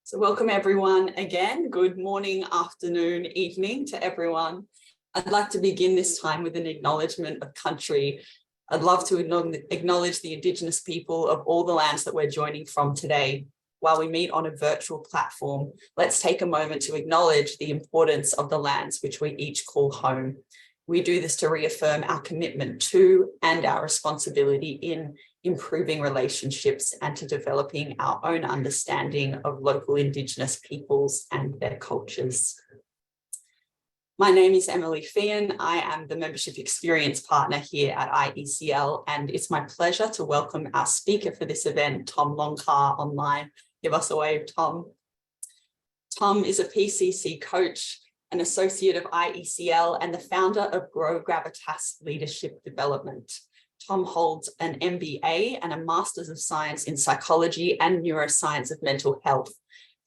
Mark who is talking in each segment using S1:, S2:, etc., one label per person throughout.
S1: So welcome everyone again. Good morning, afternoon, evening to everyone. I'd like to begin this time with an acknowledgement of country. I'd love to acknowledge the Indigenous people of all the lands that we're joining from today. While we meet on a virtual platform, let's take a moment to acknowledge the importance of the lands which we each call home. We do this to reaffirm our commitment to and our responsibility in improving relationships and to developing our own understanding of local Indigenous peoples and their cultures. My name is Emily Fian. I am the Membership Experience Partner here at IECL, and it's my pleasure to welcome our speaker for this event, Tom Longcar online. Give us a wave, Tom. Tom is a PCC coach, an associate of IECL, and the founder of Grow Gravitas Leadership Development. Tom holds an MBA and a Master's of Science in Psychology and Neuroscience of Mental Health.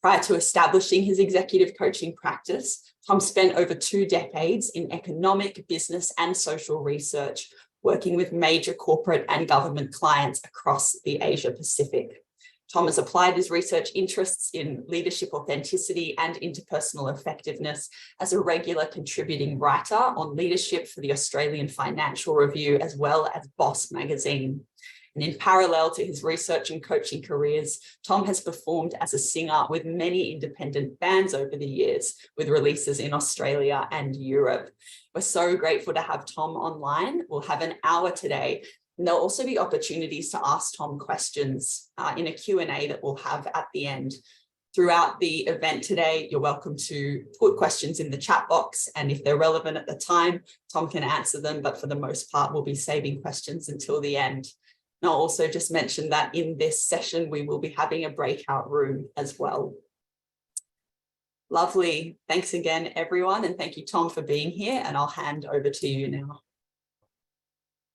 S1: Prior to establishing his executive coaching practice, Tom spent over 2 decades in economic, business, and social research, working with major corporate and government clients across the Asia Pacific. Tom has applied his research interests in leadership authenticity and interpersonal effectiveness as a regular contributing writer on leadership for the Australian Financial Review, as well as Boss magazine. And in parallel to his research and coaching careers, Tom has performed as a singer with many independent bands over the years, with releases in Australia and Europe. We're so grateful to have Tom online. We'll have an hour today. And there'll also be opportunities to ask Tom questions in a Q&A that we'll have at the end. Throughout the event today, you're welcome to put questions in the chat box, and if they're relevant at the time, Tom can answer them, but for the most part, we'll be saving questions until the end. And I'll also just mention that in this session, we will be having a breakout room as well. Lovely. Thanks again, everyone, and thank you, Tom, for being here, and I'll hand over to you now.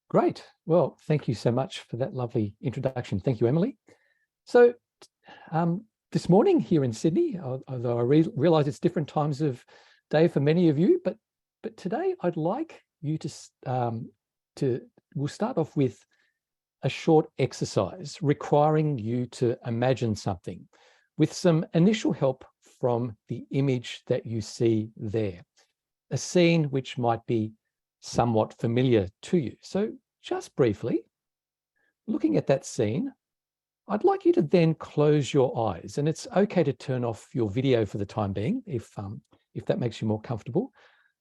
S2: Great. Well, thank you so much for that lovely introduction. Thank you, Emily. So this morning here in Sydney, although I realise it's different times of day for many of you, but today I'd like you we'll start off with a short exercise requiring you to imagine something with some initial help from the image that you see there, a scene which might be somewhat familiar to you. So just briefly, looking at that scene, I'd like you to then close your eyes, and it's okay to turn off your video for the time being if that makes you more comfortable.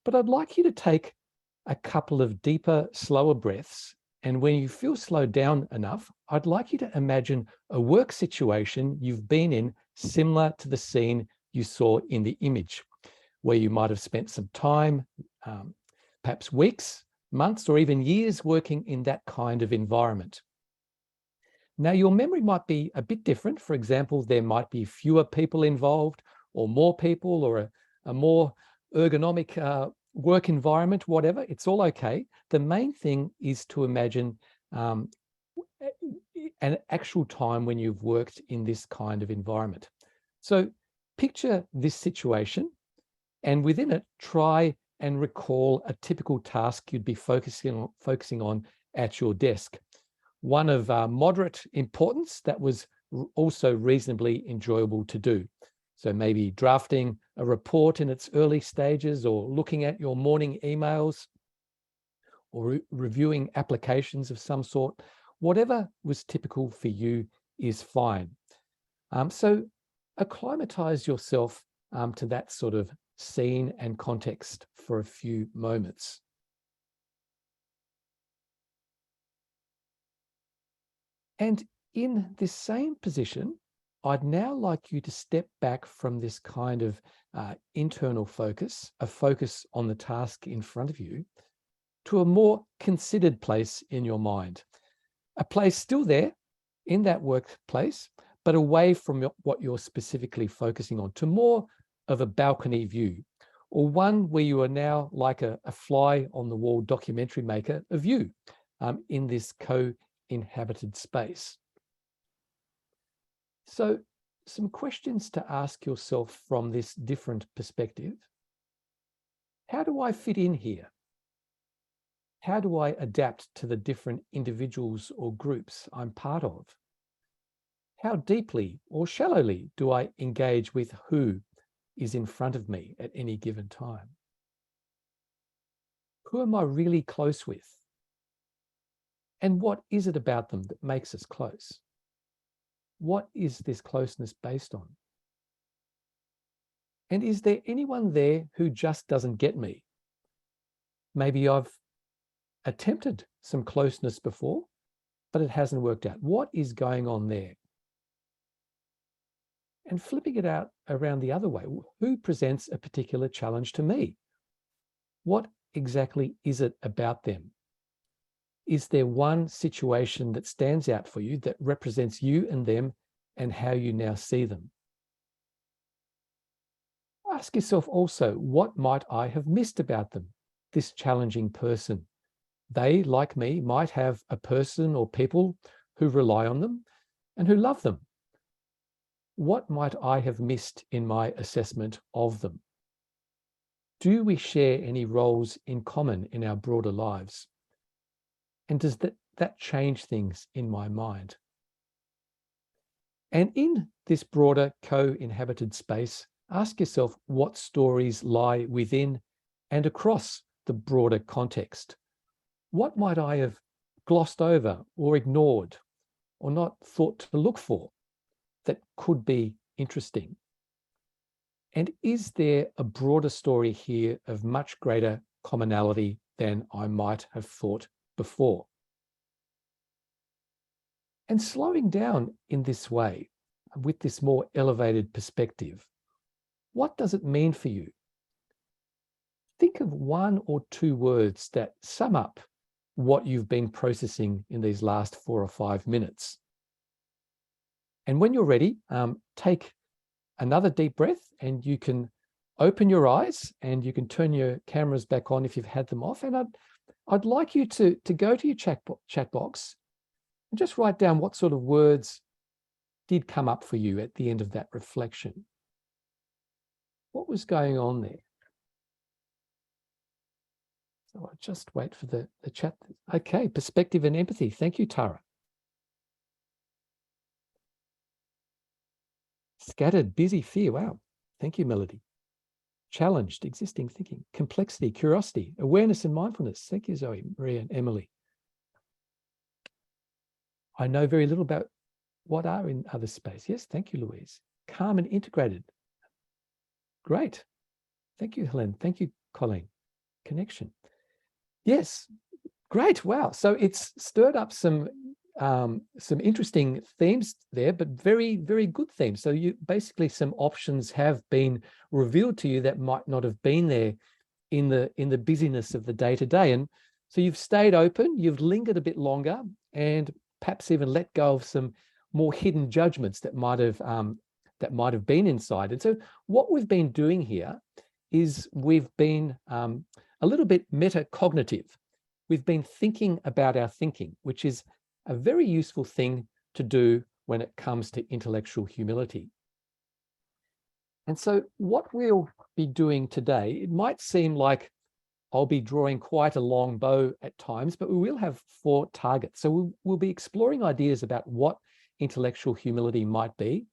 S2: But I'd like you to take a couple of deeper, slower breaths, and when you feel slowed down enough, I'd like you to imagine a work situation you've been in similar to the scene you saw in the image, where you might have spent some time, perhaps weeks, months, or even years working in that kind of environment. Now, your memory might be a bit different. For example, there might be fewer people involved, or more people, or a more ergonomic work environment, whatever. It's all okay. The main thing is to imagine an actual time when you've worked in this kind of environment. So picture this situation, and within it, try and recall a typical task you'd be focusing on at your desk. One of moderate importance that was also reasonably enjoyable to do. So maybe drafting a report in its early stages, or looking at your morning emails, or reviewing applications of some sort. Whatever was typical for you is fine. So acclimatize yourself to that sort of scene and context for a few moments. And in this same position, I'd now like you to step back from this kind of internal focus, a focus on the task in front of you, to a more considered place in your mind. A place still there in that workplace, but away from what you're specifically focusing on, to more of a balcony view, or one where you are now like a fly on the wall documentary maker of you in this co-inhabited space. So some questions to ask yourself from this different perspective. How do I fit in here? How do I adapt to the different individuals or groups I'm part of? How deeply or shallowly do I engage with who is in front of me at any given time? Who am I really close with? And what is it about them that makes us close? What is this closeness based on? And is there anyone there who just doesn't get me? Maybe I've attempted some closeness before, but it hasn't worked out. What is going on there? And flipping it out around the other way, who presents a particular challenge to me? What exactly is it about them? Is there one situation that stands out for you that represents you and them and how you now see them? Ask yourself also, what might I have missed about them, this challenging person? They, like me, might have a person or people who rely on them and who love them. What might I have missed in my assessment of them? Do we share any roles in common in our broader lives? And does that change things in my mind? And in this broader co-inhabited space, ask yourself what stories lie within and across the broader context. What might I have glossed over or ignored or not thought to look for that could be interesting? And is there a broader story here of much greater commonality than I might have thought before? And slowing down in this way, with this more elevated perspective, what does it mean for you? Think of one or two words that sum up what you've been processing in these last 4 or 5 minutes. And when you're ready, take another deep breath, and you can open your eyes and you can turn your cameras back on if you've had them off. And I'd like you to go to your chat box and just write down what sort of words did come up for you at the end of that reflection. What was going on there? So I'll just wait for the chat. Okay, perspective and empathy. Thank you, Tara. Scattered, busy, fear. Wow. Thank you, Melody. Challenged, existing thinking. Complexity, curiosity, awareness and mindfulness. Thank you, Zoe, Maria and Emily. I know very little about what are in other space. Yes, thank you, Louise. Calm and integrated. Great. Thank you, Helen. Thank you, Colleen. Connection. Yes, great. Wow. So it's stirred up some interesting themes there, but very, very good themes. So you basically, some options have been revealed to you that might not have been there in the busyness of the day to day. And so you've stayed open, you've lingered a bit longer, and perhaps even let go of some more hidden judgments that might have been inside. And so what we've been doing here is we've been a little bit metacognitive. We've been thinking about our thinking, which is a very useful thing to do when it comes to intellectual humility. And so what we'll be doing today, it might seem like I'll be drawing quite a long bow at times, but we will have 4 targets. So we'll be exploring ideas about what intellectual humility might be.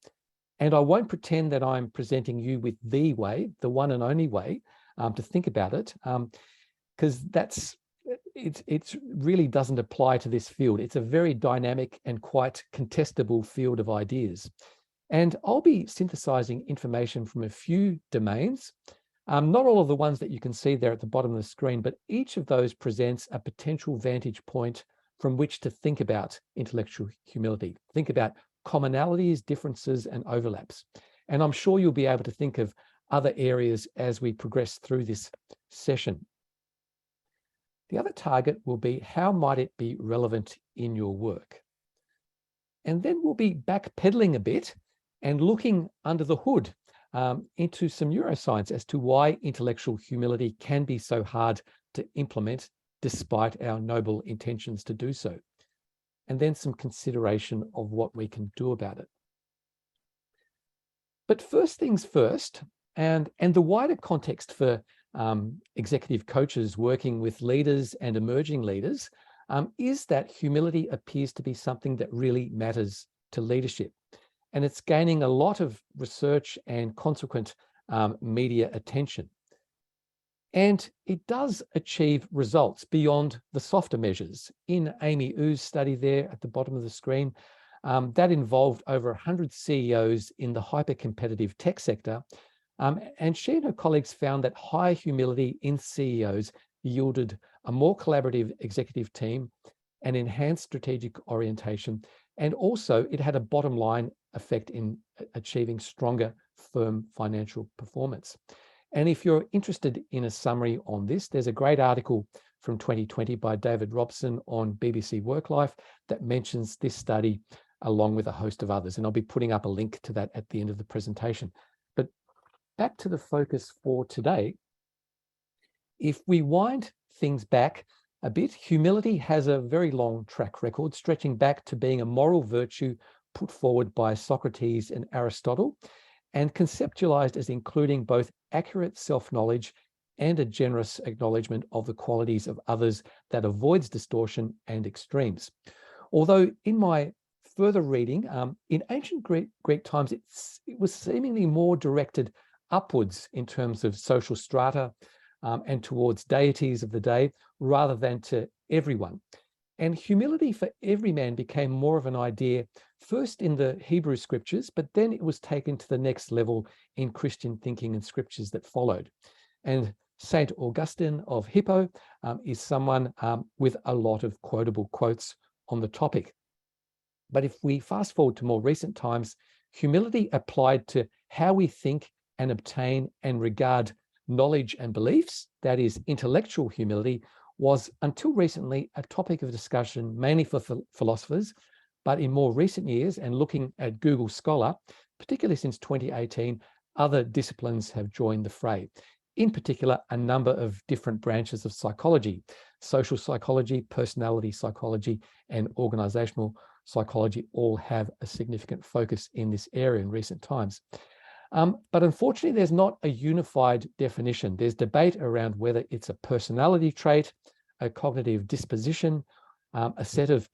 S2: And I won't pretend that I'm presenting you with the way, the one and only way to think about it, because it really doesn't apply to this field. It's a very dynamic and quite contestable field of ideas. And I'll be synthesizing information from a few domains, not all of the ones that you can see there at the bottom of the screen, but each of those presents a potential vantage point from which to think about intellectual humility. Think about commonalities, differences, and overlaps. And I'm sure you'll be able to think of other areas as we progress through this session. The other target will be, how might it be relevant in your work? And then we'll be backpedaling a bit and looking under the hood into some neuroscience as to why intellectual humility can be so hard to implement despite our noble intentions to do so. And then some consideration of what we can do about it. But first things first, and the wider context for executive coaches working with leaders and emerging leaders is that humility appears to be something that really matters to leadership. And it's gaining a lot of research and consequent media attention. And it does achieve results beyond the softer measures. In Amy Oo's study there at the bottom of the screen, that involved over 100 CEOs in the hyper-competitive tech sector. And she and her colleagues found that high humility in CEOs yielded a more collaborative executive team, an enhanced strategic orientation, and also it had a bottom line effect in achieving stronger firm financial performance. And if you're interested in a summary on this, there's a great article from 2020 by David Robson on BBC Work-Life that mentions this study along with a host of others. And I'll be putting up a link to that at the end of the presentation. But back to the focus for today. If we wind things back a bit, humility has a very long track record, stretching back to being a moral virtue put forward by Socrates and Aristotle, and conceptualized as including both accurate self-knowledge and a generous acknowledgement of the qualities of others that avoids distortion and extremes. Although in my further reading, in ancient Greek times, it was seemingly more directed upwards in terms of social strata and towards deities of the day, rather than to everyone. And humility for every man became more of an idea, first in the Hebrew scriptures, but then it was taken to the next level in Christian thinking and scriptures that followed. And Saint Augustine of Hippo is someone with a lot of quotable quotes on the topic. But if we fast forward to more recent times, humility applied to how we think and obtain and regard knowledge and beliefs, that is intellectual humility, was until recently a topic of discussion mainly for philosophers, but in more recent years, and looking at Google Scholar, particularly since 2018, other disciplines have joined the fray. In particular, a number of different branches of psychology, social psychology, personality psychology, and organizational psychology all have a significant focus in this area in recent times. But unfortunately, there's not a unified definition. There's debate around whether it's a personality trait, a cognitive disposition, a set of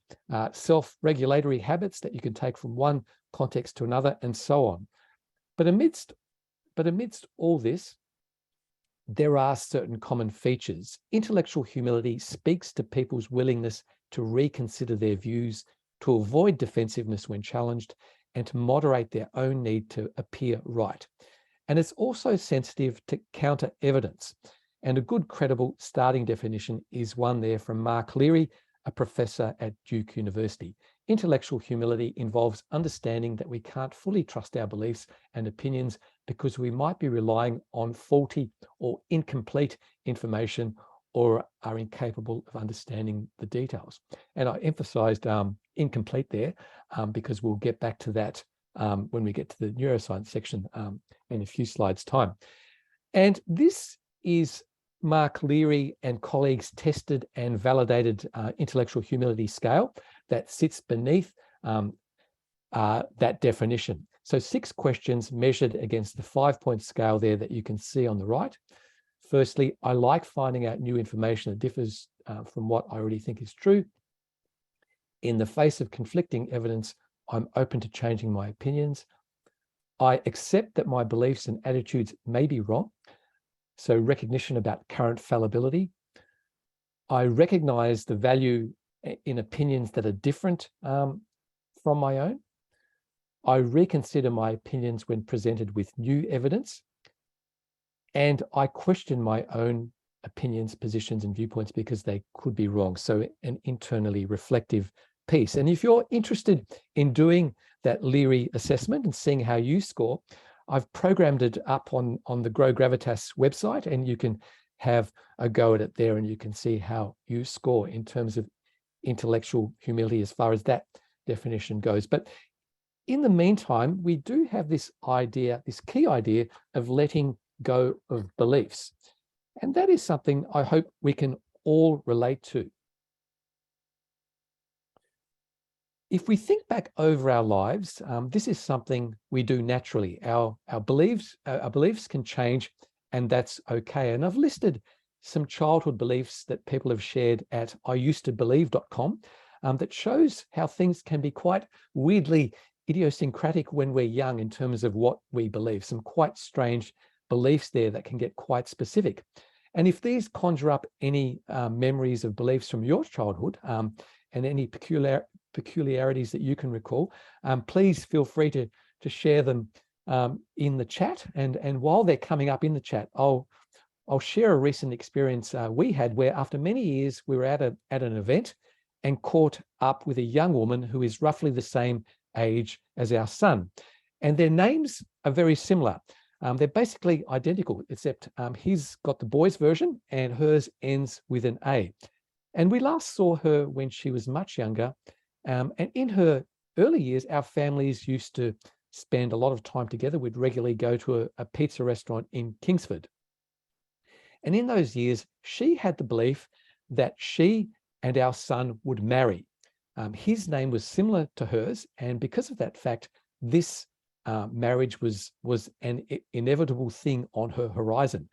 S2: self-regulatory habits that you can take from one context to another, and so on. But amidst all this, there are certain common features. Intellectual humility speaks to people's willingness to reconsider their views, to avoid defensiveness when challenged, and to moderate their own need to appear right. And it's also sensitive to counter evidence. And a good, credible starting definition is one there from Mark Leary, a professor at Duke University. Intellectual humility involves understanding that we can't fully trust our beliefs and opinions because we might be relying on faulty or incomplete information or are incapable of understanding the details. And I emphasized incomplete there because we'll get back to that when we get to the neuroscience section in a few slides' time. And this is Mark Leary and colleagues' tested and validated intellectual humility scale that sits beneath that definition. So 6 questions measured against the 5-point scale there that you can see on the right. Firstly, I like finding out new information that differs from what I already think is true. In the face of conflicting evidence, I'm open to changing my opinions. I accept that my beliefs and attitudes may be wrong. So recognition about current fallibility. I recognize the value in opinions that are different from my own. I reconsider my opinions when presented with new evidence. And I question my own opinions, positions, and viewpoints because they could be wrong. So an internally reflective piece. And if you're interested in doing that Leary assessment and seeing how you score, I've programmed it up on the Grow Gravitas website, and you can have a go at it there, and you can see how you score in terms of intellectual humility as far as that definition goes. But in the meantime, we do have this idea, this key idea of letting go of beliefs. And that is something I hope we can all relate to. If we think back over our lives, this is something we do naturally. Our beliefs can change, and that's okay. And I've listed some childhood beliefs that people have shared at iusetobelieve.com. that shows how things can be quite weirdly idiosyncratic when we're young in terms of what we believe. Some quite strange beliefs there that can get quite specific. And if these conjure up any memories of beliefs from your childhood and any peculiarities that you can recall, please feel free to share them in the chat. And while they're coming up in the chat, I'll share a recent experience we had where after many years we were at an event and caught up with a young woman who is roughly the same age as our son. And their names are very similar. They're basically identical, except he's got the boy's version and hers ends with an A. And we last saw her when she was much younger. And in her early years, our families used to spend a lot of time together. We'd regularly go to a pizza restaurant in Kingsford. And in those years, she had the belief that she and our son would marry. His name was similar to hers. And because of that fact, this marriage was an inevitable thing on her horizon.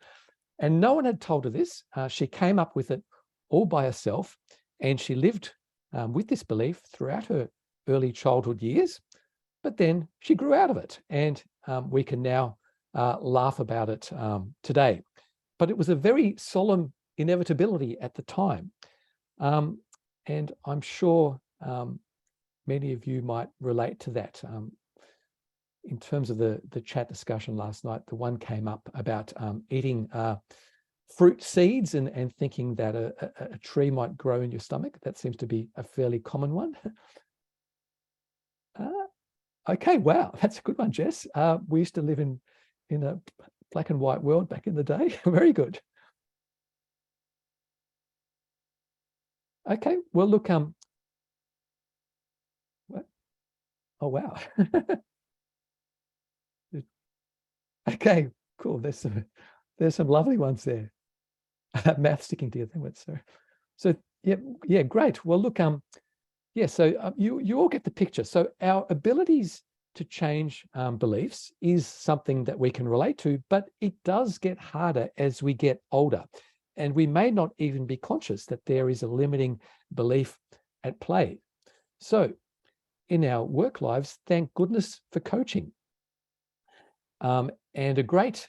S2: And no one had told her this. She came up with it all by herself. And she lived with this belief throughout her early childhood years. But then she grew out of it. And we can now laugh about it today. But it was a very solemn inevitability at the time. And I'm sure many of you might relate to that. In terms of the chat discussion last night, the one came up about eating fruit seeds and thinking that a tree might grow in your stomach. That seems to be a fairly common one. Okay, wow, that's a good one, Jess. We used to live in a black and white world back in the day. Very good. Okay, well, look, what? Oh, wow. Okay, cool. There's some lovely ones there. Math sticking to your thing. So yeah, great. Well, look, yeah, so you all get the picture. So our abilities to change beliefs is something that we can relate to, but it does get harder as we get older. And we may not even be conscious that there is a limiting belief at play. So in our work lives, thank goodness for coaching. And a great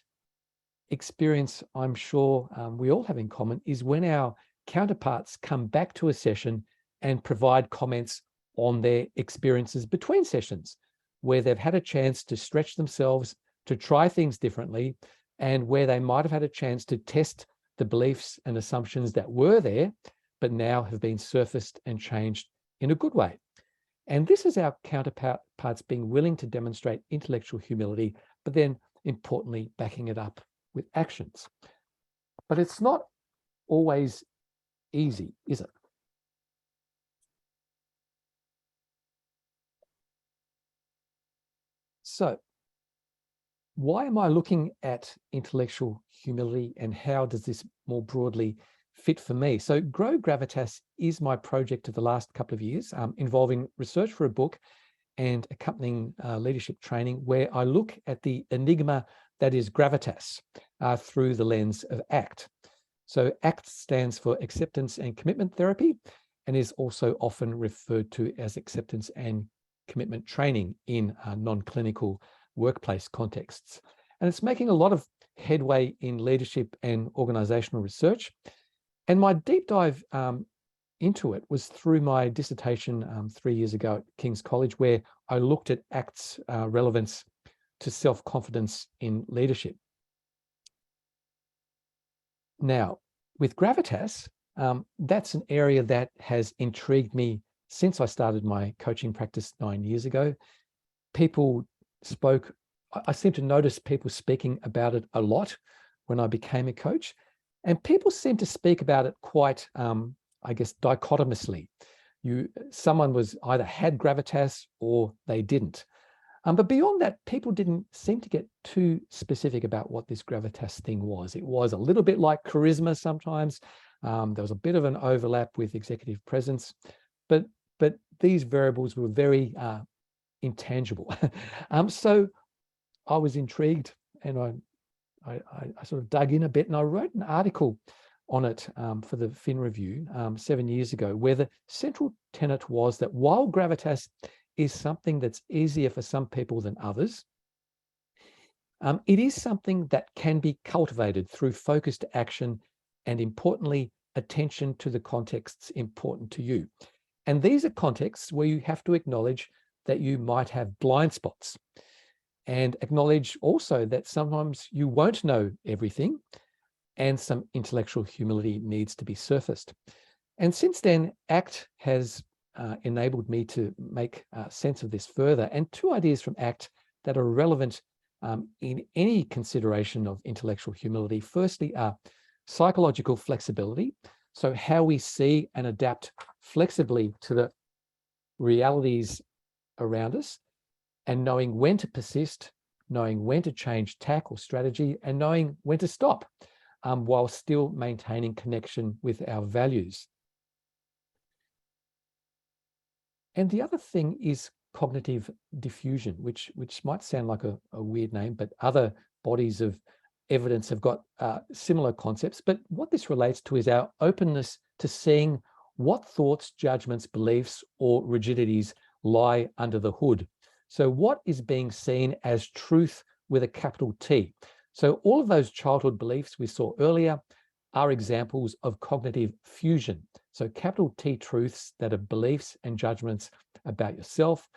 S2: experience, I'm sure we all have in common, is when our counterparts come back to a session and provide comments on their experiences between sessions, where they've had a chance to stretch themselves, to try things differently, and where they might have had a chance to test the beliefs and assumptions that were there, but now have been surfaced and changed in a good way. And this is our counterparts being willing to demonstrate intellectual humility, but then importantly, backing it up with actions. But it's not always easy, is it? So why am I looking at intellectual humility and how does this more broadly fit for me? So Grow Gravitas is my project of the last couple of years, involving research for a book and accompanying leadership training, where I look at the enigma that is gravitas through the lens of ACT. So ACT stands for Acceptance and Commitment Therapy and is also often referred to as acceptance and commitment training in non-clinical workplace contexts. And it's making a lot of headway in leadership and organizational research. And my deep dive into it was through my dissertation 3 years ago at King's College, where I looked at ACT's relevance to self-confidence in leadership. Now, with Gravitas, that's an area that has intrigued me since I started my coaching practice 9 years ago. I seem to notice people speaking about it a lot when I became a coach, and people seem to speak about it quite, I guess, dichotomously. Someone was either had gravitas or they didn't. But beyond that, people didn't seem to get too specific about what this gravitas thing was. It was a little bit like charisma sometimes. There was a bit of an overlap with executive presence, but these variables were very intangible. So I was intrigued and I sort of dug in a bit and I wrote an article on it for the Fin Review 7 years ago, where the central tenet was that while gravitas is something that's easier for some people than others, it is something that can be cultivated through focused action and, importantly, attention to the contexts important to you. And these are contexts where you have to acknowledge that you might have blind spots, and acknowledge also that sometimes you won't know everything, and some intellectual humility needs to be surfaced. And since then, ACT has enabled me to make sense of this further. And two ideas from ACT that are relevant in any consideration of intellectual humility, firstly, are psychological flexibility. So how we see and adapt flexibly to the realities around us, and knowing when to persist, knowing when to change tack or strategy, and knowing when to stop, while still maintaining connection with our values. And the other thing is cognitive diffusion, which might sound like a weird name, but other bodies of evidence have got similar concepts. But what this relates to is our openness to seeing what thoughts, judgments, beliefs, or rigidities lie under the hood. So what is being seen as truth with a capital T? So all of those childhood beliefs we saw earlier are examples of cognitive fusion. So capital T truths that are beliefs and judgments about yourself,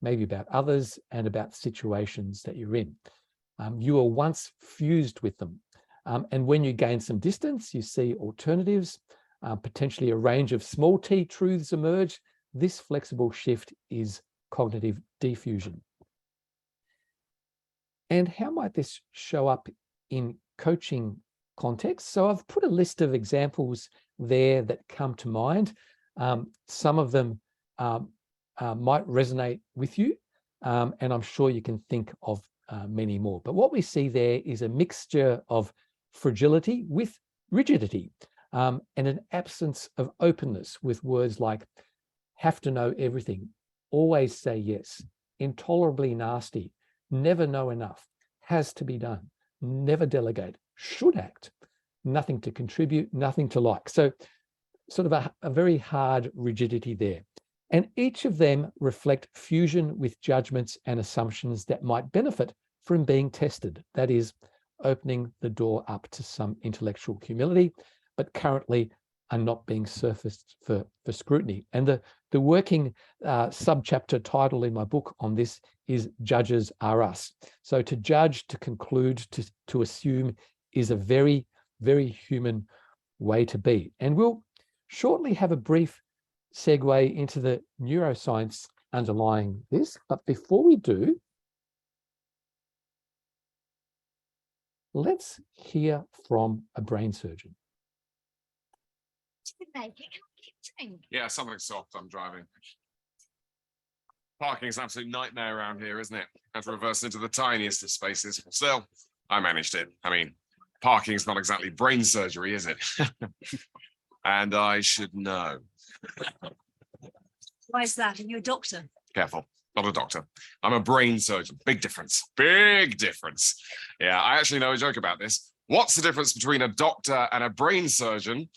S2: maybe about others, and about situations that you're in. You were once fused with them. And when you gain some distance, you see alternatives, potentially a range of small t truths emerge. This flexible shift is cognitive diffusion. And how might this show up in coaching context? So I've put a list of examples there that come to mind. Some of them might resonate with you, and I'm sure you can think of many more. But what we see there is a mixture of fragility with rigidity, and an absence of openness with words like have to know everything, always say yes, intolerably nasty, never know enough, has to be done, never delegate, should act, nothing to contribute, nothing to like. So sort of a very hard rigidity there. And each of them reflect fusion with judgments and assumptions that might benefit from being tested. That is, opening the door up to some intellectual humility, but currently are not being surfaced for scrutiny. And the working subchapter title in my book on this is Judges Are Us. So to judge, to conclude, to assume is a very, very human way to be. And we'll shortly have a brief segue into the neuroscience underlying this. But before we do, let's hear from a brain surgeon.
S3: Yeah, something soft. I'm driving. Parking is an absolute nightmare around here, isn't it? Had to reverse into the tiniest of spaces. Still, I managed it. I mean, parking is not exactly brain surgery, is it? And I should know.
S4: Why is that? Are you a doctor?
S3: Careful, not a doctor. I'm a brain surgeon. Big difference. Big difference. Yeah, I actually know a joke about this. What's the difference between a doctor and a brain surgeon?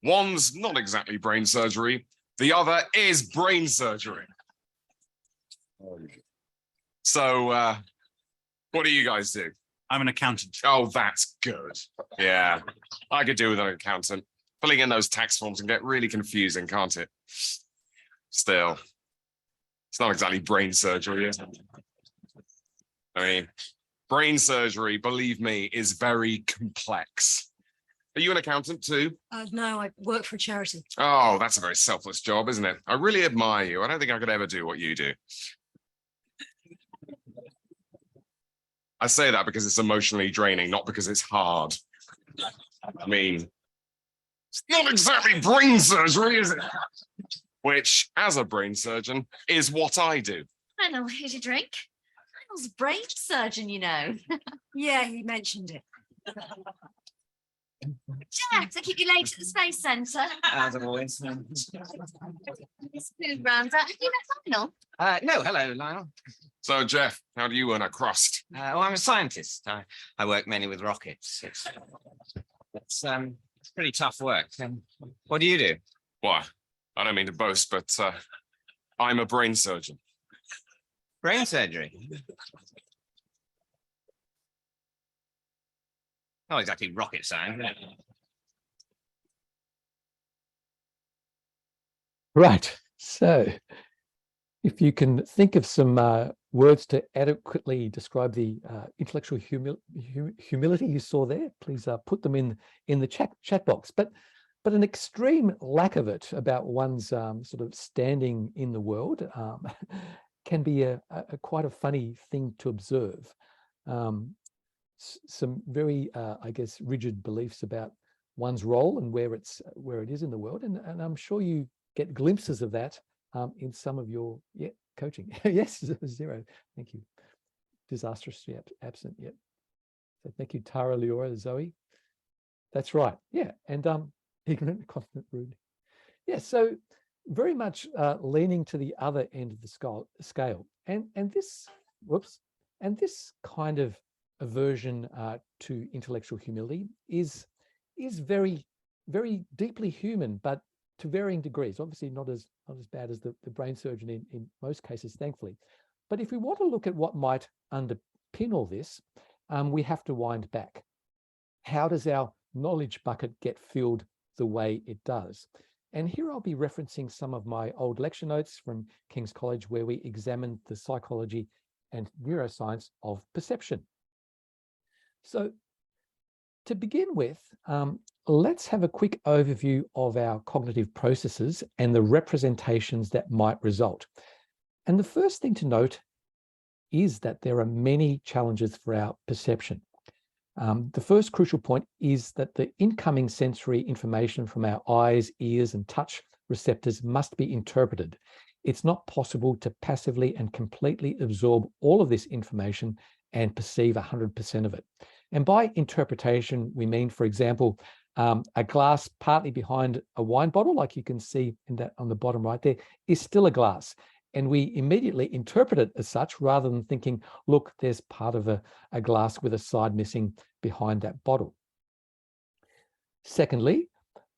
S3: One's not exactly brain surgery. The other is brain surgery. So, what do you guys do?
S5: I'm an accountant.
S3: Oh, that's good. Yeah, I could do with an accountant. Filling in those tax forms can get really confusing, can't it? Still, it's not exactly brain surgery, is it? I mean, brain surgery, believe me, is very complex. Are you an accountant too?
S4: No, I work for a charity.
S3: Oh, that's a very selfless job, isn't it? I really admire you. I don't think I could ever do what you do. I say that because it's emotionally draining, not because it's hard. I mean, it's not exactly brain surgery, is it? Which, as a brain surgeon, is what I do.
S4: I know who to drink. I was a brain surgeon, you know. Yeah, he mentioned it. Jack, I keep you late at the Space Centre.
S5: As always.
S4: This food round out. Have you met Lionel?
S5: No, hello, Lionel.
S3: So, Jeff, how do you earn a crust?
S5: Well, I'm a scientist. I work mainly with rockets. It's It's pretty tough work. What do you do?
S3: Why? I don't mean to boast, but I'm a brain surgeon.
S5: Brain surgery. Not exactly rocket science. Is it?
S2: Right. So if you can think of some words to adequately describe the intellectual humility you saw there, please put them in the chat box. But an extreme lack of it about one's sort of standing in the world can be a quite a funny thing to observe. Some very, I guess, rigid beliefs about one's role and where it is in the world, and I'm sure you get glimpses of that in some of your coaching. Yes, 0. Thank you. Disastrously absent. Yet. So thank you, Tara, Leora, Zoe. That's right. Yeah, and ignorant, confident, rude. Yeah. So very much leaning to the other end of the scale, and this kind of aversion to intellectual humility is very, very deeply human, but to varying degrees. Obviously not as bad as the brain surgeon in most cases, thankfully. But if we want to look at what might underpin all this, we have to wind back. How does our knowledge bucket get filled the way it does? And here I'll be referencing some of my old lecture notes from King's College, where we examined the psychology and neuroscience of perception. So to begin with, let's have a quick overview of our cognitive processes and the representations that might result. And the first thing to note is that there are many challenges for our perception. The first crucial point is that the incoming sensory information from our eyes, ears, and touch receptors must be interpreted. It's not possible to passively and completely absorb all of this information and perceive 100% of it. And by interpretation, we mean, for example, a glass partly behind a wine bottle, like you can see in that on the bottom right there, is still a glass. And we immediately interpret it as such, rather than thinking, look, there's part of a glass with a side missing behind that bottle. Secondly,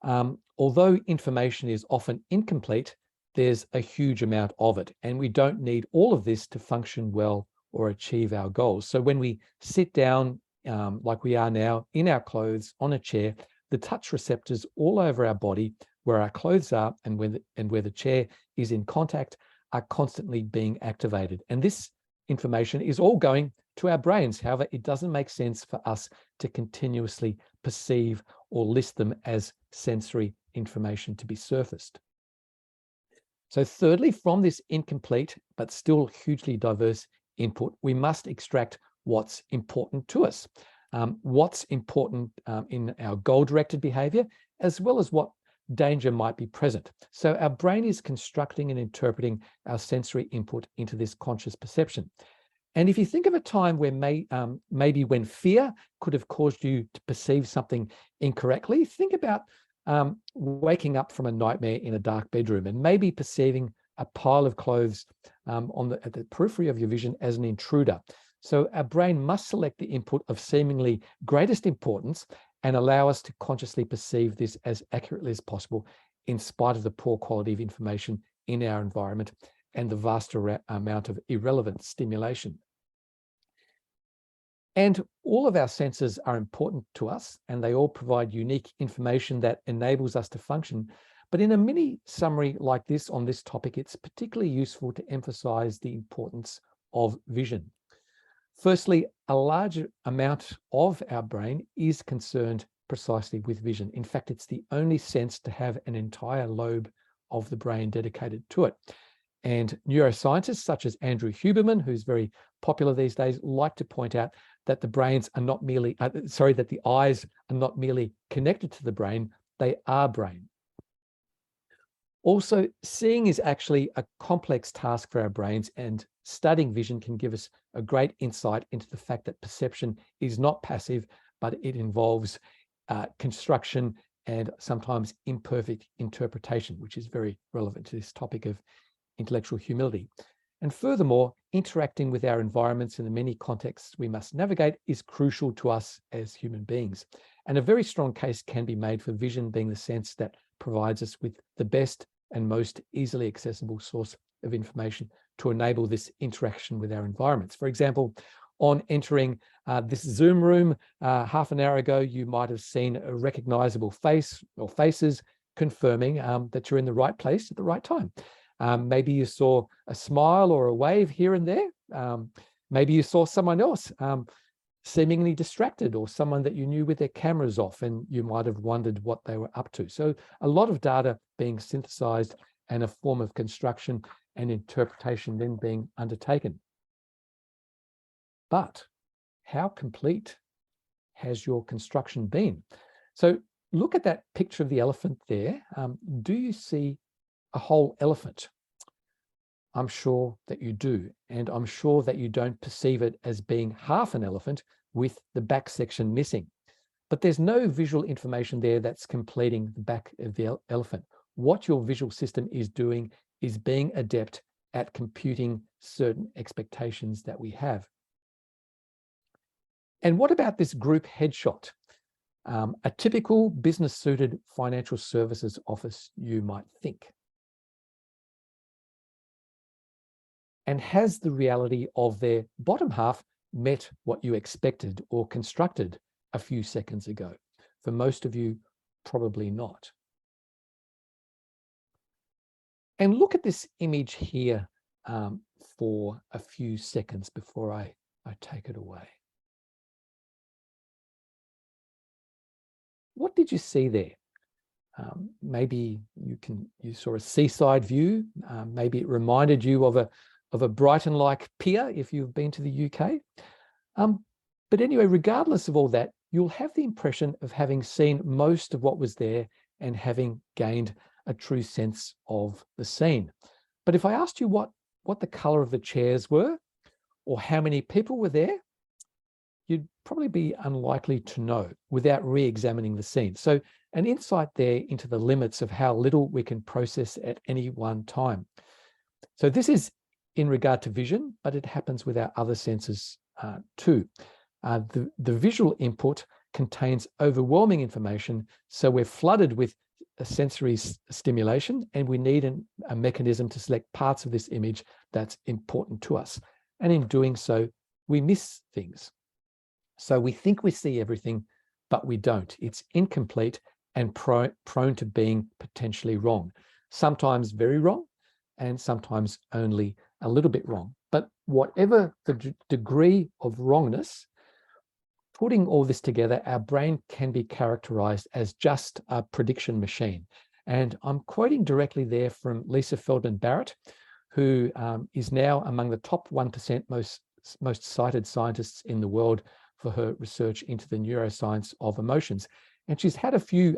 S2: although information is often incomplete, there's a huge amount of it, and we don't need all of this to function well or achieve our goals. So when we sit down, like we are now, in our clothes, on a chair, the touch receptors all over our body, where our clothes are and where the chair is in contact, are constantly being activated. And this information is all going to our brains. However, it doesn't make sense for us to continuously perceive or list them as sensory information to be surfaced. So thirdly, from this incomplete but still hugely diverse input, we must extract what's important to us, what's important in our goal-directed behavior, as well as what danger might be present. So our brain is constructing and interpreting our sensory input into this conscious perception. And if you think of a time where maybe when fear could have caused you to perceive something incorrectly, think about waking up from a nightmare in a dark bedroom and maybe perceiving a pile of clothes at the periphery of your vision as an intruder. So our brain must select the input of seemingly greatest importance and allow us to consciously perceive this as accurately as possible, in spite of the poor quality of information in our environment and the vast amount of irrelevant stimulation. And all of our senses are important to us, and they all provide unique information that enables us to function. But in a mini summary like this on this topic, it's particularly useful to emphasize the importance of vision. Firstly, a large amount of our brain is concerned precisely with vision. In fact, it's the only sense to have an entire lobe of the brain dedicated to it. And neuroscientists such as Andrew Huberman, who's very popular these days, like to point out that the brains are not merely, that the eyes are not merely connected to the brain, they are brain. Also, seeing is actually a complex task for our brains, and studying vision can give us a great insight into the fact that perception is not passive, but it involves construction and sometimes imperfect interpretation, which is very relevant to this topic of intellectual humility. And furthermore, interacting with our environments in the many contexts we must navigate is crucial to us as human beings. And a very strong case can be made for vision being the sense that provides us with the best and most easily accessible source of information to enable this interaction with our environments. For example, on entering this Zoom room half an hour ago, you might have seen a recognizable face or faces confirming that you're in the right place at the right time. Maybe you saw a smile or a wave here and there. Maybe you saw someone else seemingly distracted, or someone that you knew with their cameras off, and you might have wondered what they were up to. So a lot of data being synthesized and a form of construction and interpretation then being undertaken. But how complete has your construction been? So look at that picture of the elephant there. Do you see a whole elephant? I'm sure that you do. And I'm sure that you don't perceive it as being half an elephant with the back section missing. But there's no visual information there that's completing the back of the elephant. What your visual system is doing is being adept at computing certain expectations that we have. And what about this group headshot? A typical business-suited financial services office, you might think. And has the reality of their bottom half met what you expected or constructed a few seconds ago? For most of you, probably not. And look at this image here for a few seconds before I take it away. What did you see there? Maybe you saw a seaside view. Maybe it reminded you of a Brighton-like pier if you've been to the UK. But anyway, regardless of all that, you'll have the impression of having seen most of what was there and having gained a true sense of the scene. But if I asked you what the color of the chairs were, or how many people were there, you'd probably be unlikely to know without re-examining the scene. So an insight there into the limits of how little we can process at any one time. So this is in regard to vision, but it happens with our other senses too. The visual input contains overwhelming information, so we're flooded with a sensory stimulation, and we need a mechanism to select parts of this image that's important to us. And in doing so, we miss things. So we think we see everything, but we don't. It's incomplete and prone to being potentially wrong. Sometimes very wrong, and sometimes only a little bit wrong. But whatever the degree of wrongness, putting all this together, our brain can be characterized as just a prediction machine. And I'm quoting directly there from Lisa Feldman Barrett, who is now among the top 1% most cited scientists in the world for her research into the neuroscience of emotions. And she's had a few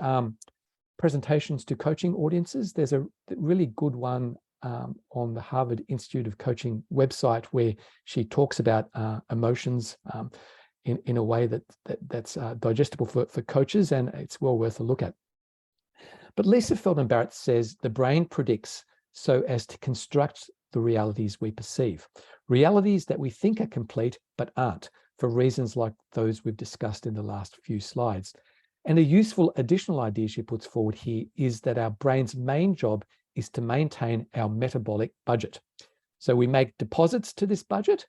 S2: presentations to coaching audiences. There's a really good one on the Harvard Institute of Coaching website where she talks about emotions in a way that's digestible for coaches, and it's well worth a look at. But Lisa Feldman Barrett says the brain predicts so as to construct the realities we perceive, realities that we think are complete but aren't, for reasons like those we've discussed in the last few slides. And a useful additional idea she puts forward here is that our brain's main job is to maintain our metabolic budget. So we make deposits to this budget,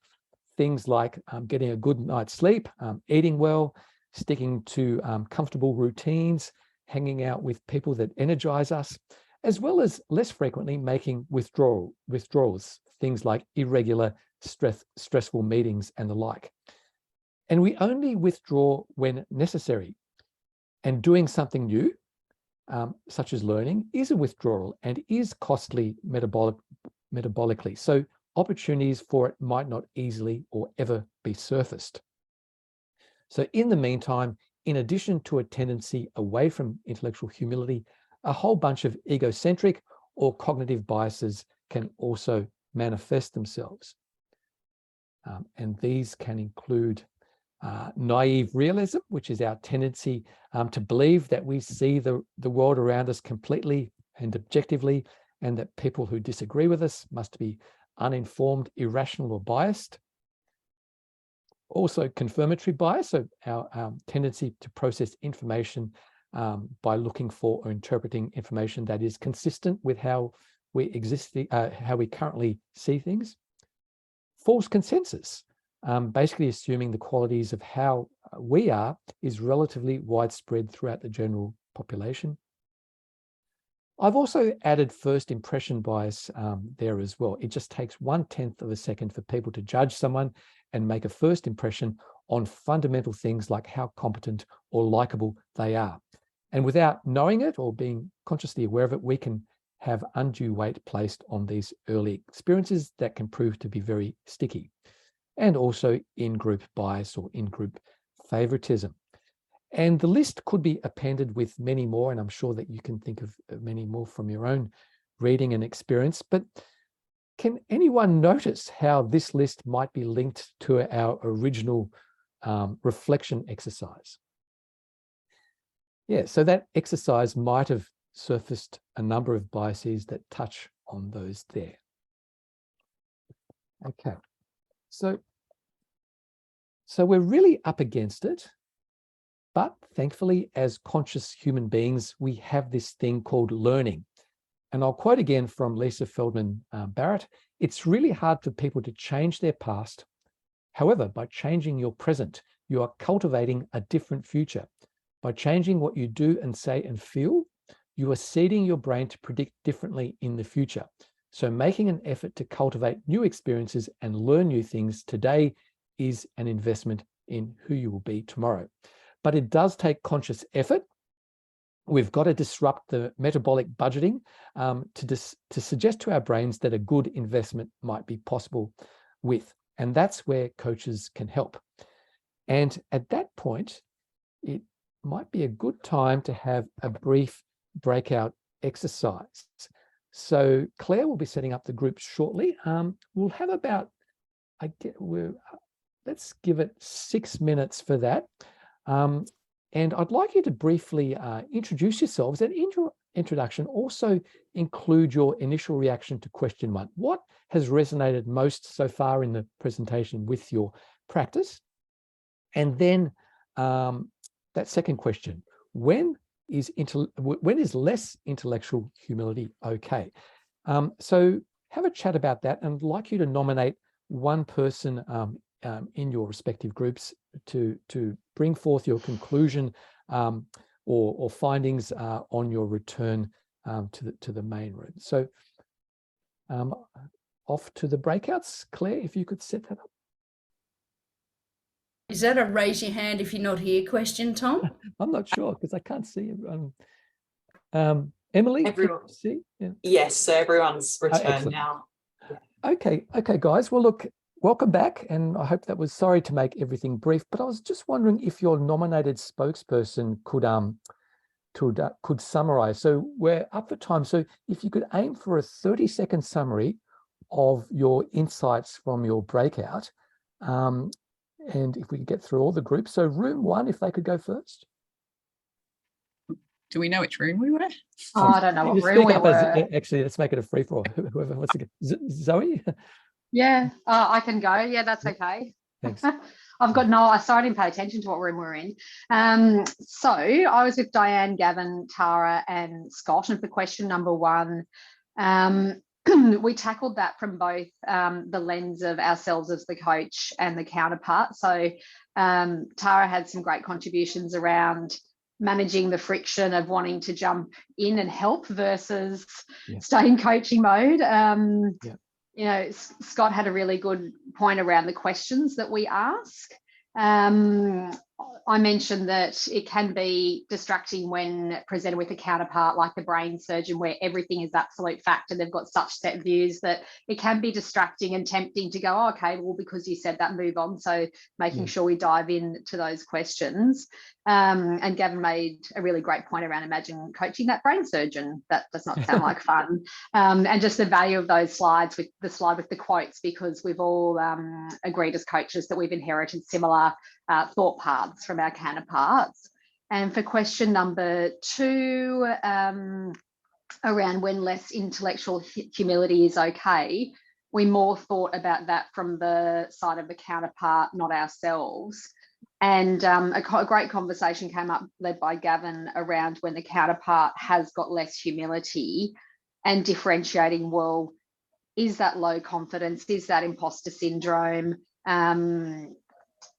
S2: things like getting a good night's sleep, eating well, sticking to comfortable routines, hanging out with people that energize us, as well as less frequently making withdrawals, things like irregular, stressful meetings and the like. And we only withdraw when necessary. And doing something new, such as learning, is a withdrawal and is costly metabolically. So opportunities for it might not easily or ever be surfaced. So in the meantime, in addition to a tendency away from intellectual humility, a whole bunch of egocentric or cognitive biases can also manifest themselves. And these can include naive realism, which is our tendency to believe that we see the world around us completely and objectively, and that people who disagree with us must be uninformed, irrational, or biased. Also confirmatory bias, so our tendency to process information by looking for or interpreting information that is consistent with how we how we currently see things. False consensus, basically assuming the qualities of how we are is relatively widespread throughout the general population. I've also added first impression bias there as well. It just takes 1/10 of a second for people to judge someone and make a first impression on fundamental things like how competent or likable they are. And without knowing it or being consciously aware of it, we can have undue weight placed on these early experiences that can prove to be very sticky. And also in-group bias or in-group favoritism. And the list could be appended with many more, and I'm sure that you can think of many more from your own reading and experience. But can anyone notice how this list might be linked to our original reflection exercise? Yeah, so that exercise might have surfaced a number of biases that touch on those there. Okay, so we're really up against it. But thankfully, as conscious human beings, we have this thing called learning. And I'll quote again from Lisa Feldman Barrett, it's really hard for people to change their past. However, by changing your present, you are cultivating a different future. By changing what you do and say and feel, you are seeding your brain to predict differently in the future. So making an effort to cultivate new experiences and learn new things today is an investment in who you will be tomorrow. But it does take conscious effort. We've got to disrupt the metabolic budgeting to suggest to our brains that a good investment might be possible with. And that's where coaches can help. And at that point, it might be a good time to have a brief breakout exercise. So Claire will be setting up the group shortly. We'll have about, let's give it 6 minutes for that. And I'd like you to briefly introduce yourselves, and in your introduction also include your initial reaction to question 1. What has resonated most so far in the presentation with your practice? And then that second question, when is less intellectual humility okay? So have a chat about that, and I'd like you to nominate one person in your respective groups to bring forth your conclusion or findings on your return to the main room. So off to the breakouts. Claire, if you could set that up.
S6: Is that a raise your hand if you're not here question, Tom?
S2: I'm not sure because I can't see. Emily,
S1: Everyone.
S2: can you see? Yeah.
S1: Yes, so everyone's returned now.
S2: Okay, guys. Well, look, welcome back, and I hope that was, sorry to make everything brief, but I was just wondering if your nominated spokesperson could summarize. So we're up for time. So if you could aim for a 30-second summary of your insights from your breakout, and if we could get through all the groups. So room 1, if they could go first.
S7: Do we know which room we were?
S6: Oh, I don't know what room we were.
S2: Actually, let's make it a free for all. Whoever wants to go. Zoe?
S8: Yeah, I can go. Yeah, that's okay.
S2: Thanks.
S8: I've got sorry, I didn't pay attention to what room we're in. So I was with Diane, Gavin, Tara and Scott, and for question number 1, we tackled that from both the lens of ourselves as the coach and the counterpart. So Tara had some great contributions around managing the friction of wanting to jump in and help versus stay in coaching mode. You know, Scott had a really good point around the questions that we ask. I mentioned that it can be distracting when presented with a counterpart like the brain surgeon, where everything is absolute fact and they've got such set views that it can be distracting and tempting to go, oh, okay, well, because you said that, move on. So making sure we dive into those questions. And Gavin made a really great point around imagine coaching that brain surgeon. That does not sound like fun. And just the value of those slides, with the slide with the quotes, because we've all agreed as coaches that we've inherited similar thought paths from our counterparts. And for question number 2, around when less intellectual humility is okay, we more thought about that from the side of the counterpart, not ourselves. And a great conversation came up led by Gavin around when the counterpart has got less humility and differentiating, well, is that low confidence? Is that imposter syndrome?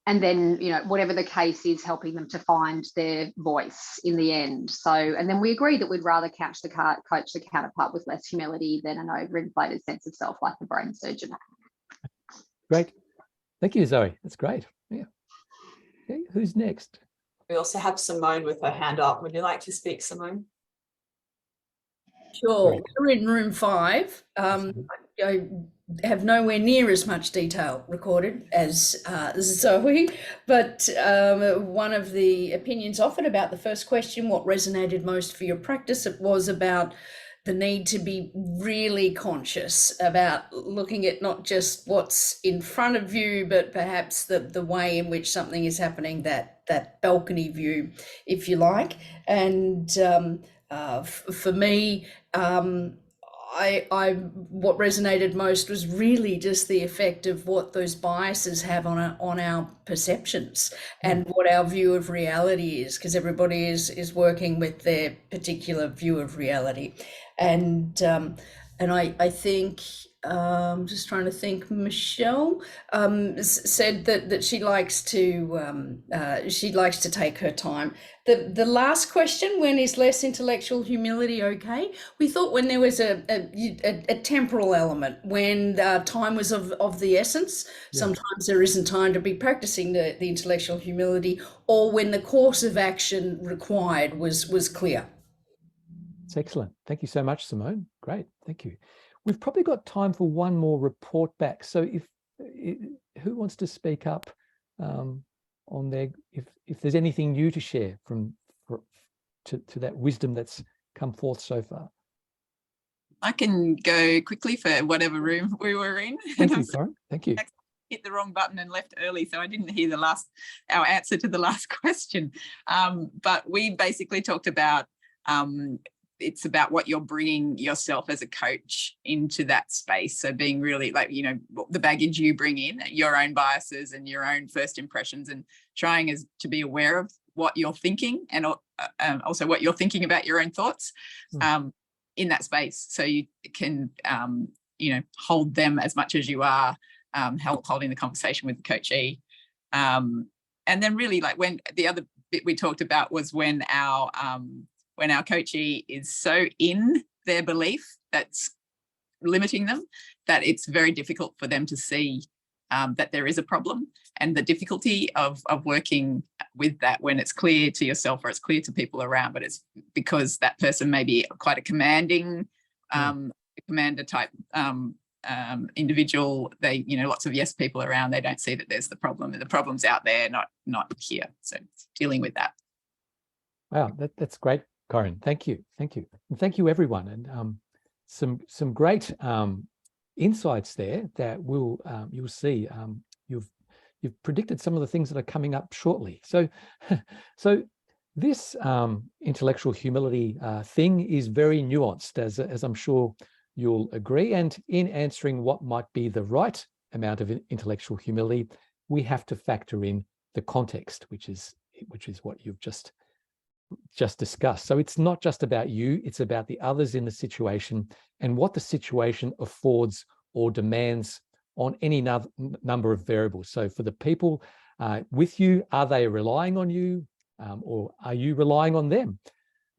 S8: And then, you know, whatever the case is, helping them to find their voice in the end. So, and then we agreed that we'd rather coach the counterpart with less humility than an overinflated sense of self like the brain surgeon.
S2: Great. Thank you, Zoe. That's great. Yeah. Okay, who's next?
S1: We also have Simone with her hand up. Would you like to speak, Simone?
S6: Sure, we're in room 5. I have nowhere near as much detail recorded as Zoe, but one of the opinions offered about the first question, what resonated most for your practice, it was about the need to be really conscious about looking at not just what's in front of you, but perhaps the way in which something is happening, that balcony view, if you like. And for me, what resonated most was really just the effect of what those biases have on our perceptions and what our view of reality is, because everybody is working with their particular view of reality. And I think I'm just trying to think. Michelle said that she likes to take her time. The last question, when is less intellectual humility okay? We thought when there was a temporal element, when time was of the essence. Yeah. Sometimes there isn't time to be practicing the intellectual humility, or when the course of action required was clear.
S2: It's excellent. Thank you so much, Simone. Great. Thank you. We've probably got time for one more report back. So who wants to speak up on their, if there's anything new to share to that wisdom that's come forth so far?
S7: I can go quickly for whatever room we were in.
S2: Thank you, Corinne. Thank you.
S7: Hit the wrong button and left early, so I didn't hear our answer to the last question. But we basically talked about it's about what you're bringing yourself as a coach into that space. So being really like, you know, the baggage you bring in, your own biases and your own first impressions, and trying to be aware of what you're thinking, and also what you're thinking about your own thoughts in that space. So you can, you know, hold them as much as you are holding the conversation with the coachee. And then really, like, when the other bit we talked about was when our coachee is so in their belief that's limiting them, that it's very difficult for them to see that there is a problem, and the difficulty of working with that when it's clear to yourself or it's clear to people around, but it's because that person may be quite a commanding, commander type individual. They, you know, lots of yes people around, they don't see that there's the problem, and the problem's out there, not here. So dealing with that.
S2: Wow, that's great, Corinne. Thank you. Thank you. And thank you, everyone. And some great insights there that you'll see. You've predicted some of the things that are coming up shortly. So this intellectual humility thing is very nuanced, as I'm sure you'll agree. And in answering what might be the right amount of intellectual humility, we have to factor in the context, which is what you've just discussed. So it's not just about you, it's about the others in the situation and what the situation affords or demands on any number of variables. So for the people with you, are they relying on you, or are you relying on them?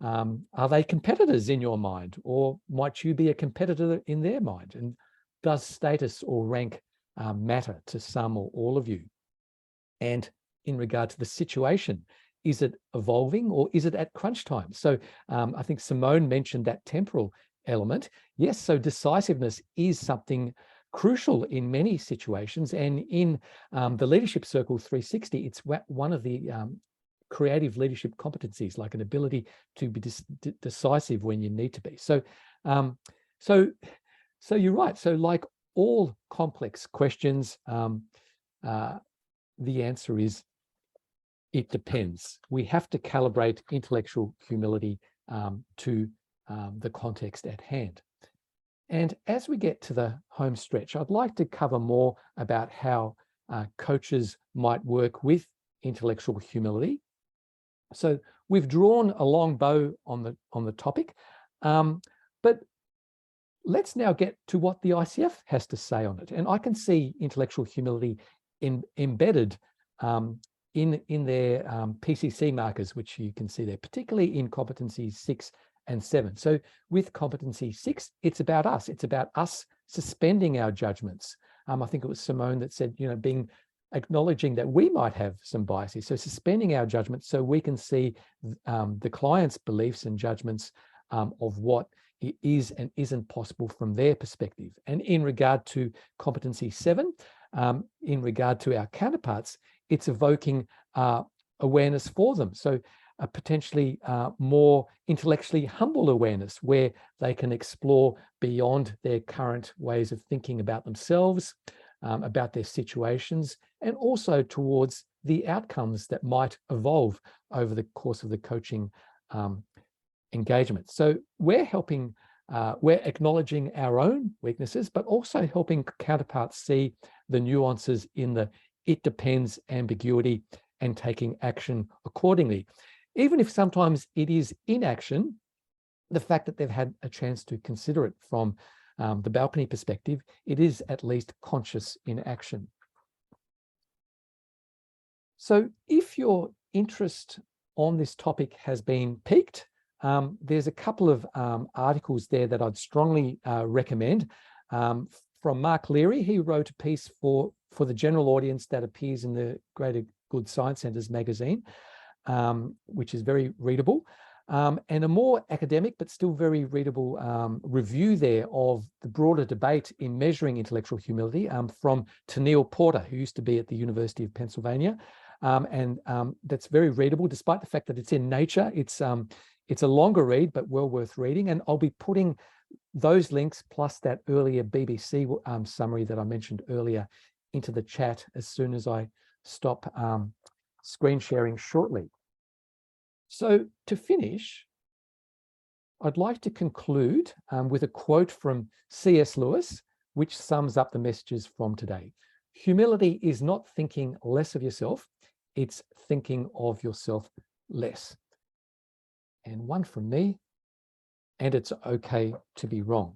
S2: Are they competitors in your mind, or might you be a competitor in their mind? And does status or rank matter to some or all of you? And in regard to the situation, is it evolving or is it at crunch time? So I think Simone mentioned that temporal element. Yes, so decisiveness is something crucial in many situations. And in the Leadership Circle 360, it's one of the creative leadership competencies, like an ability to be decisive when you need to be. So you're right. So like all complex questions, the answer is it depends. We have to calibrate intellectual humility to the context at hand. And as we get to the home stretch, I'd like to cover more about how coaches might work with intellectual humility. So we've drawn a long bow on the topic, but let's now get to what the ICF has to say on it. And I can see intellectual humility embedded in their PCC markers, which you can see there, particularly in competencies 6 and 7. So with competency 6, it's about us. It's about us suspending our judgments. I think it was Simone that said, acknowledging that we might have some biases. So suspending our judgments so we can see the client's beliefs and judgments of what is and isn't possible from their perspective. And in regard to competency 7, in regard to our counterparts, it's evoking awareness for them. So a potentially more intellectually humble awareness where they can explore beyond their current ways of thinking about themselves, about their situations, and also towards the outcomes that might evolve over the course of the coaching engagement. So we're helping, we're acknowledging our own weaknesses, but also helping counterparts see the nuances in the "it depends" ambiguity and taking action accordingly. Even if sometimes it is inaction, the fact that they've had a chance to consider it from the balcony perspective, it is at least conscious in action. So if your interest on this topic has been piqued, there's a couple of articles there that I'd strongly recommend. From Mark Leary, he wrote a piece for the general audience that appears in the Greater Good Science Centres magazine, which is very readable, and a more academic but still very readable review there of the broader debate in measuring intellectual humility from Tennille Porter, who used to be at the University of Pennsylvania. And that's very readable, despite the fact that it's in Nature. It's a longer read, but well worth reading. And I'll be putting those links plus that earlier BBC summary that I mentioned earlier into the chat as soon as I stop screen sharing shortly. So to finish, I'd like to conclude with a quote from C.S. Lewis, which sums up the messages from today. Humility is not thinking less of yourself, it's thinking of yourself less. And one from me, and it's okay to be wrong.